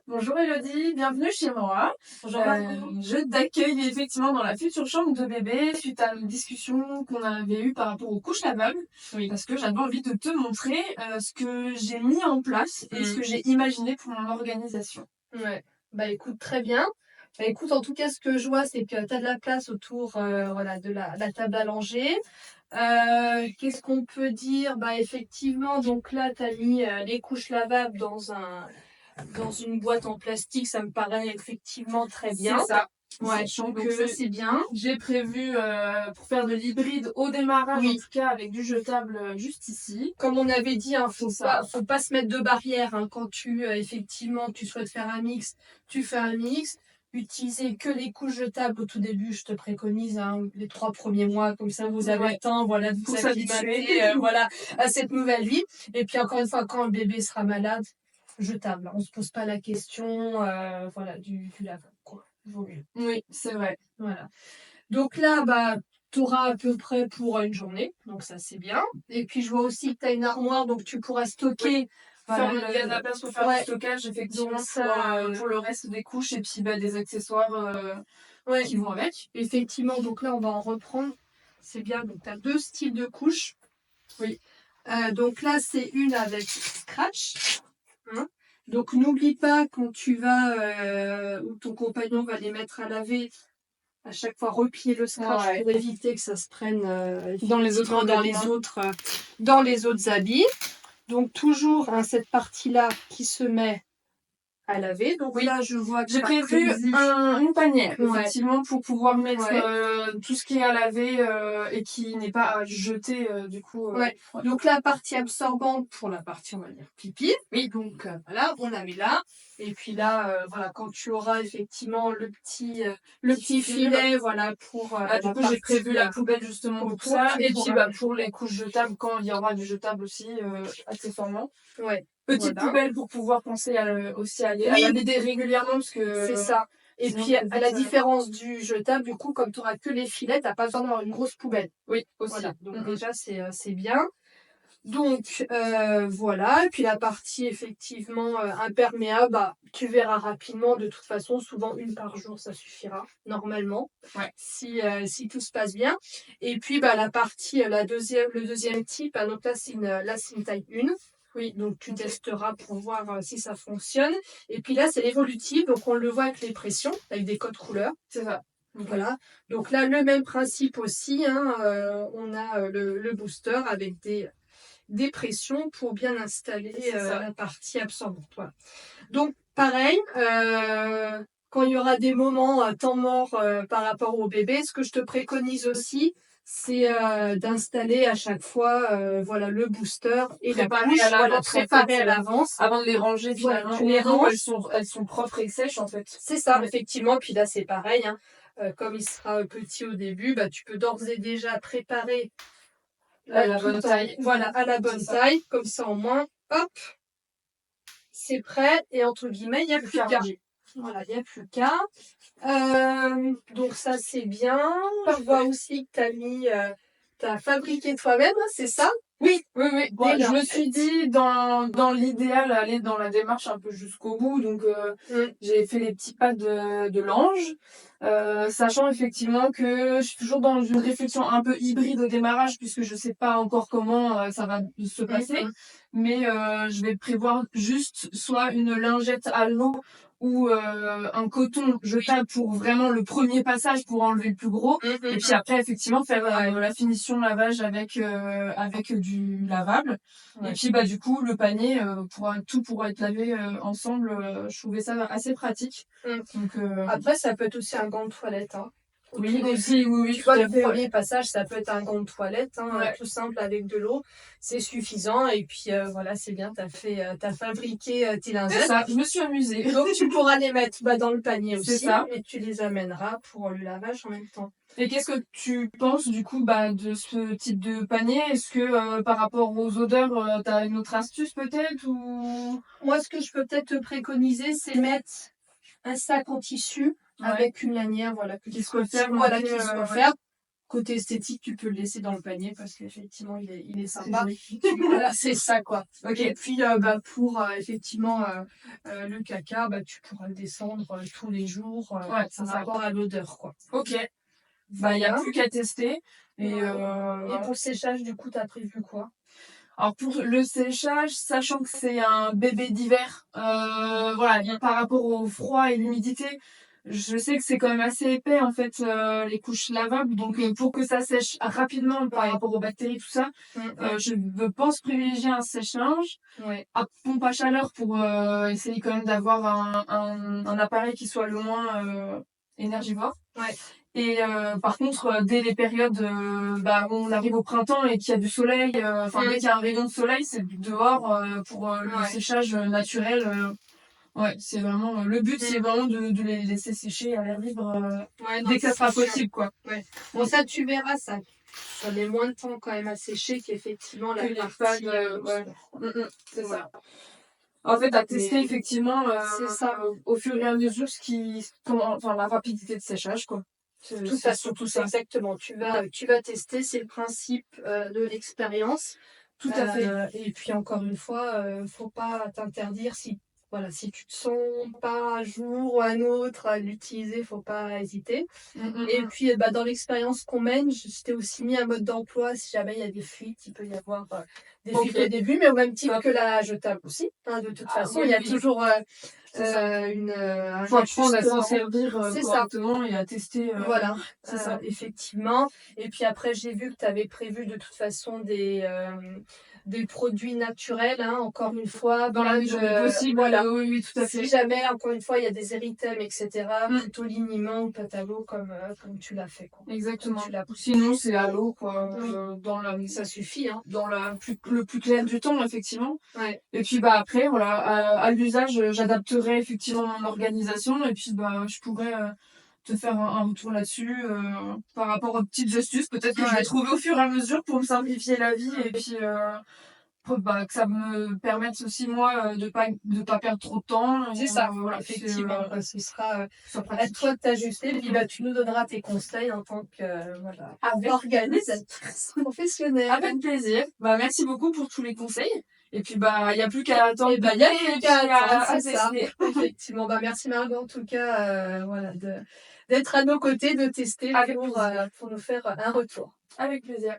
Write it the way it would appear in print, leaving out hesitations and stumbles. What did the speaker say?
Bonjour Elodie, bienvenue chez moi. Bonjour Margot. Je t'accueille effectivement dans la future chambre de bébé suite à une discussion qu'on avait eue par rapport aux couches lavables. Oui. Parce que j'avais envie de te montrer ce que j'ai mis en place et ce que j'ai imaginé pour mon organisation. Ouais. Bah écoute, très bien. Bah écoute, en tout cas, ce que je vois, c'est que tu as de la place autour voilà, de la table à langer. Qu'est-ce qu'on peut dire? Bah effectivement, donc là, tu as mis les couches lavables dans une boîte en plastique. Ça me paraît effectivement très bien. C'est ça. Ouais, Sachant donc que ça, c'est bien. j'ai prévu pour faire de l'hybride au démarrage, Oui. en tout cas avec du jetable juste ici. Comme on avait dit, hein, C'est ça. faut pas se mettre de barrière, hein, quand effectivement tu souhaites faire un mix, tu fais un mix. Utiliser que les couches jetables au tout début, je te préconise, hein, les 3 premiers mois, comme ça vous avez le temps, voilà, de vous Pour acclimater, s'habituer. voilà, à cette nouvelle vie. Et puis encore une fois, quand le bébé sera malade, jetable. On se pose pas la question, voilà, du lavabo, quoi. Vaut mieux. Oui, c'est vrai. Voilà. Donc là, bah, tu auras à peu près pour une journée, donc ça c'est bien. Et puis je vois aussi que tu as une armoire, donc tu pourras stocker. Voilà, Il y a de la place pour faire du stockage, effectivement, donc ça, pour le reste des couches et puis des accessoires ouais, qui vont avec. effectivement, donc là on va en reprendre. C'est bien, donc tu as deux styles de couches. Oui. Donc là, c'est une avec scratch, hein. Donc n'oublie pas quand tu vas, ou ton compagnon va les mettre à laver, à chaque fois replier le scratch pour éviter que ça se prenne Dans les autres dans les autres habits. Donc toujours, hein, cette partie-là qui se met à laver. Donc là, je vois que j'ai prévu une panière, effectivement, pour pouvoir mettre tout ce qui est à laver et qui n'est pas à jeter du coup. Donc la partie absorbante pour la partie, on va dire, pipi. Oui. Donc voilà, on la met là. Et puis là, voilà, quand tu auras effectivement le petit filet, voilà, pour du coup, j'ai prévu la poubelle justement pour ça. Et puis pour les couches jetables, quand il y aura du jetable aussi, accessoirement. Ouais. Petite poubelle pour pouvoir penser aussi à la vider régulièrement parce que c'est ça. Et puis à la différence du jetable, du coup, comme tu n'auras que les filets, tu n'as pas besoin d'avoir une grosse poubelle. Oui, aussi. Voilà. Donc déjà, c'est bien. Donc voilà. Et puis la partie effectivement imperméable, bah, tu verras rapidement. De toute façon, souvent une par jour, ça suffira normalement. Ouais. Si tout se passe bien. Et puis bah, la partie, le deuxième type, hein, donc là c'est une taille 1. Oui, donc tu testeras pour voir si ça fonctionne. Et puis là, c'est l'évolutive, donc on le voit avec les pressions, avec des codes couleurs. C'est ça. Voilà. Donc là, le même principe aussi, hein, on a le booster avec des pressions pour bien installer la partie absorbante. Voilà. Donc pareil, quand il y aura des moments temps mort par rapport au bébé, ce que je te préconise aussi, c'est d'installer à chaque fois voilà, le booster et la couche, préparer à l'avance. Avant de les ranger finalement. Voilà, tu les ranges. Elles sont propres et sèches en fait. C'est ça, effectivement. Puis là, c'est pareil. Hein. Comme il sera petit au début, bah, tu peux d'ores et déjà préparer à la bonne taille. Voilà, à la bonne taille. Comme ça, au moins, hop, c'est prêt. Et entre guillemets, il n'y a plus qu'à. Voilà, il n'y a plus qu'à. Donc ça, c'est bien. Je vois aussi que tu as fabriqué toi-même, c'est ça? Oui. Bon, je me suis dit, dans l'idéal, aller dans la démarche un peu jusqu'au bout. Donc, j'ai fait les petits pas de l'ange. Sachant effectivement que je suis toujours dans une réflexion un peu hybride au démarrage, puisque je sais pas encore comment ça va se passer. Mais je vais prévoir juste soit une lingette à l'eau ou un coton jetable pour vraiment le premier passage pour enlever le plus gros. Et puis après, effectivement, faire la finition lavage avec du lavable. Et puis, du coup, le panier, tout pourra être lavé ensemble. Je trouvais ça assez pratique. Donc, après, ça peut être aussi un gant de toilette. Hein. Oui, aussi, oui. Tu vois, le premier passage, ça peut être un gant de toilette, hein, tout simple avec de l'eau. C'est suffisant. Et puis, voilà, c'est bien, t'as fabriqué tes lingettes. C'est ça, je me suis amusée. Donc, tu pourras les mettre dans le panier aussi. C'est ça. Et tu les amèneras pour le lavage en même temps. Et qu'est-ce que tu penses, du coup, de ce type de panier? Est-ce que, par rapport aux odeurs, tu as une autre astuce, peut-être, ou... Moi, ce que je peux peut-être te préconiser, c'est mettre un sac en tissu avec une lanière, voilà, qui soit ferme, côté esthétique, tu peux le laisser dans le panier parce qu'effectivement, il est sympa. Voilà, c'est ça, quoi. Ok. Et puis, pour effectivement le caca, tu pourras le descendre tous les jours Ouais, c'est par ça. rapport à l'odeur, quoi. Ok. Bah, il n'y a plus qu'à tester. Et, Et pour le séchage, du coup, t'as prévu quoi? alors pour le séchage, sachant que c'est un bébé d'hiver, voilà, par rapport au froid et l'humidité, je sais que c'est quand même assez épais en fait les couches lavables, donc pour que ça sèche rapidement par rapport aux bactéries tout ça, je pense privilégier un sèche-linge Ouais. à pompe à chaleur pour essayer quand même d'avoir un appareil qui soit le moins énergivore. Ouais. Et par contre, dès les périodes où on arrive au printemps et qu'il y a du soleil, dès qu'il y a un rayon de soleil, c'est dehors pour le séchage naturel. Ouais, c'est vraiment le but, c'est vraiment de les laisser sécher à l'air libre dès que ça sera possible, quoi. Ouais. Bon, ça, tu verras, ça met moins de temps quand même à sécher qu'effectivement la partie. C'est ça. En fait, à tester effectivement c'est ça. au fur et à mesure la rapidité de séchage, quoi. Tout à surtout ça. Exactement. Tu vas tester, c'est le principe de l'expérience. Tout à fait. Et puis encore une fois, faut pas t'interdire si tu te sens pas un jour ou un autre à l'utiliser, faut pas hésiter. Et puis dans l'expérience qu'on mène, je t'ai aussi mis un mode d'emploi si jamais il y a des fuites, il peut y avoir des fuites au début, mais au même titre que la jetable aussi. De toute façon, il y a toujours faut apprendre à s'en servir correctement et à tester. Voilà, c'est ça. effectivement. Et puis après, j'ai vu que tu avais prévu de toute façon des produits naturels, encore une fois. Dans la mesure du possible, voilà. Oui, tout à fait. Si jamais, encore une fois, il y a des érythèmes, etc., plutôt liniment ou pâte à l'eau comme tu l'as fait. Quoi. Exactement. Sinon, c'est à l'eau, quoi. Ça suffit. Dans le plus clair du temps, effectivement. Ouais. Et puis, après, voilà, à l'usage, j'adapterai effectivement mon organisation et puis, je pourrais te faire un retour là-dessus par rapport aux petites astuces. Peut-être que je vais trouver au fur et à mesure pour me simplifier la vie et puis que ça me permette aussi moi de pas perdre trop de temps. C'est ça, voilà, effectivement. Ce sera à toi de t'ajuster. Et puis tu nous donneras tes conseils en tant que organisatrice professionnelle. Avec plaisir. Merci beaucoup pour tous les conseils. Et puis il n'y a plus qu'à attendre. Il n'y a plus qu'à attendre, c'est ça. tester. Effectivement. Merci Margot en tout cas d'être à nos côtés, de tester pour nous faire un retour. Avec plaisir.